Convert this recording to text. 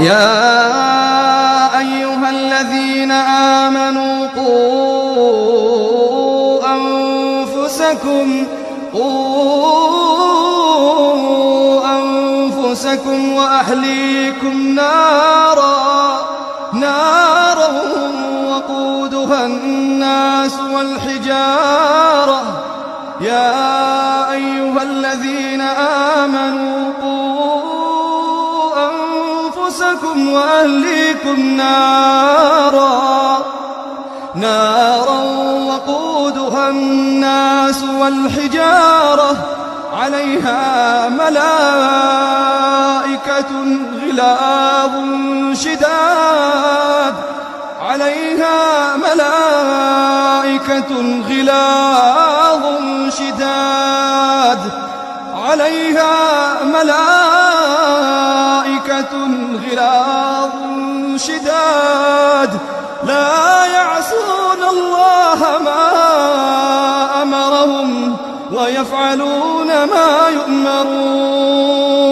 يا أيها الذين آمنوا قوا أنفسكم وأهليكم نارا وقودها الناس والحجارة. يا أيها الذين آمنوا قوا أنفسكم وأهليكم نارا وقودها الناس والحجارة عليها ملائكة غلاظ شداد لا يعصون الله ما أمرهم ويفعلون ما يؤمرون.